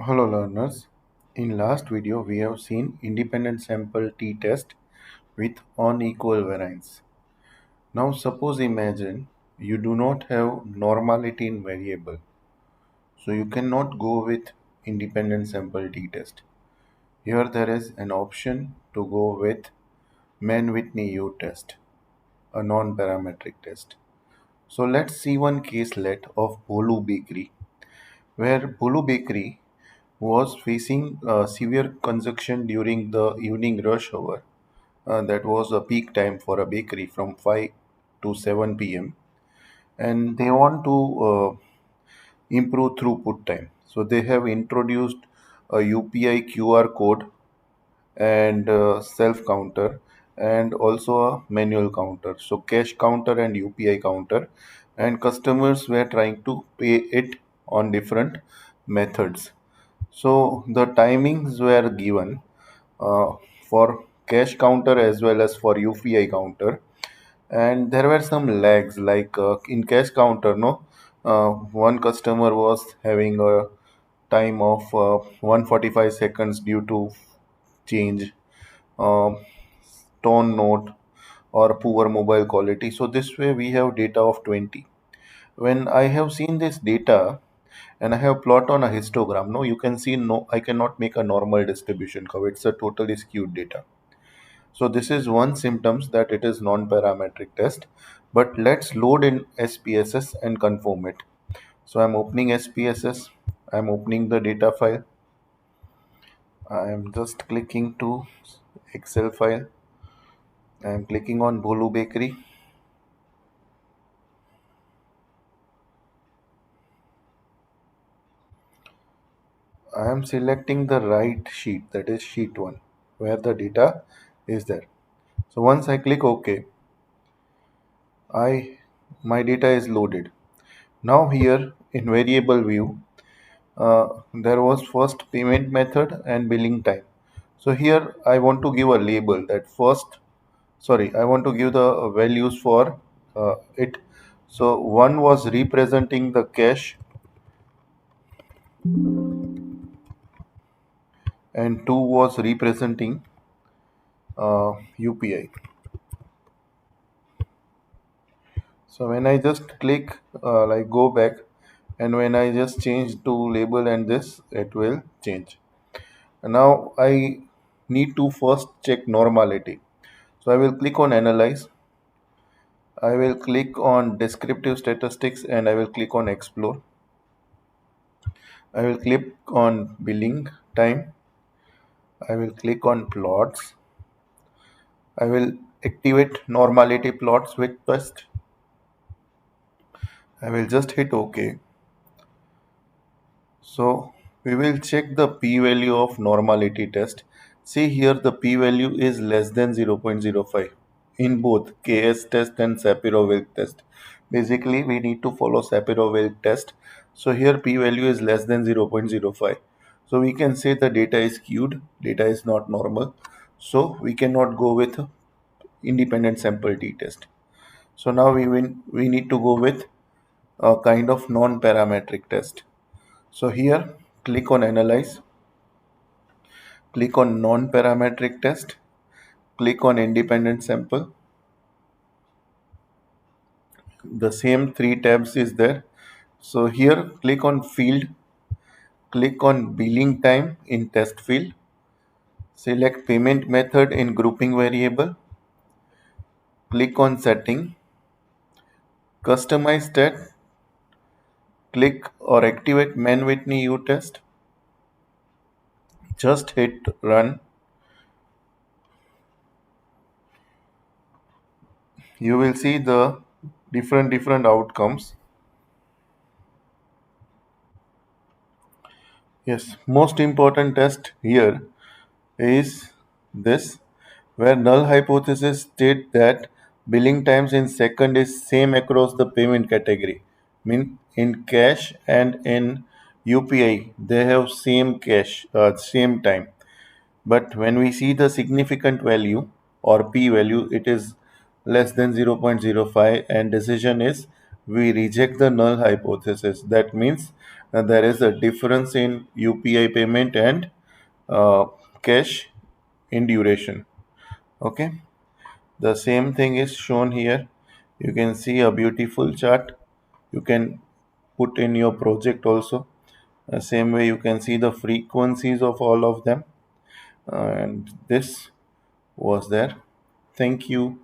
Hello learners. In last video we have seen independent sample t-test with unequal variance. Now suppose imagine you do not have normality in variable. So you cannot go with independent sample t-test. Here there is an option to go with Mann-Whitney U-test, a non-parametric test. So let's see one caselet of Bolu Bakery where Bolu Bakery was facing severe congestion during the evening rush hour. That was a peak time for a bakery from 5 to 7 p.m. And they want to improve throughput time. So they have introduced a UPI QR code and self counter and also a manual counter. So cash counter and UPI counter, and customers were trying to pay it on different methods. So the timings were given uh, for cash counter as well as for UPI counter, and there were some lags like in cash counter. No, one customer was having a time of 145 seconds due to change, uh, tone note, or poor mobile quality. So this way we have data of 20. When I have seen this data and I have plot on a histogram, no, you can see no, I cannot make a normal distribution curve. It's a totally skewed data. So this is one symptoms that it is non-parametric test. But let's load in SPSS and confirm it. So I'm opening SPSS. I'm opening the data file. I am just clicking to Excel file. I am clicking on Bolu Bakery. I am selecting the right sheet, that is sheet 1, where the data is there. So once I click OK, my data is loaded. Now here in variable view, there was first payment method and billing time. So here I want to give a label that I want to give the values for it. So one was representing the cash and two was representing UPI. So when I just click like go back, and when I just change to label and this, it will change. And now I need to first check normality. So I will click on analyze. I will click on descriptive statistics and I will click on explore. I will click on billing time. I will click on plots. I will activate normality plots with test. I will just hit OK. So we will check the p-value of normality test. See here the p-value is less than 0.05 in both KS test and Shapiro-Wilk test. Basically we need to follow Shapiro-Wilk test. So here p-value is less than 0.05. So we can say the data is skewed, data is not normal. So we cannot go with independent sample t-test. So now we need to go with a kind of non-parametric test. So here click on analyze, click on non-parametric test, click on independent sample. The same three tabs is there. So here click on field, click on billing time in test field, select payment method in grouping variable, click on setting, customize that, click or activate Mann-Whitney U test, just hit run. You will see the different outcomes. Yes, most important test here is this, where null hypothesis state that billing times in second is same across the payment category. Mean in cash and in UPI they have same time. But when we see the significant value or p value, it is less than 0.05, and decision is we reject the null hypothesis. That means there is a difference in UPI payment and uh, cash in duration. Okay, the same thing is shown here. You can see a beautiful chart. You can put in your project also. Same way you can see the frequencies of all of them. And this was there. Thank you.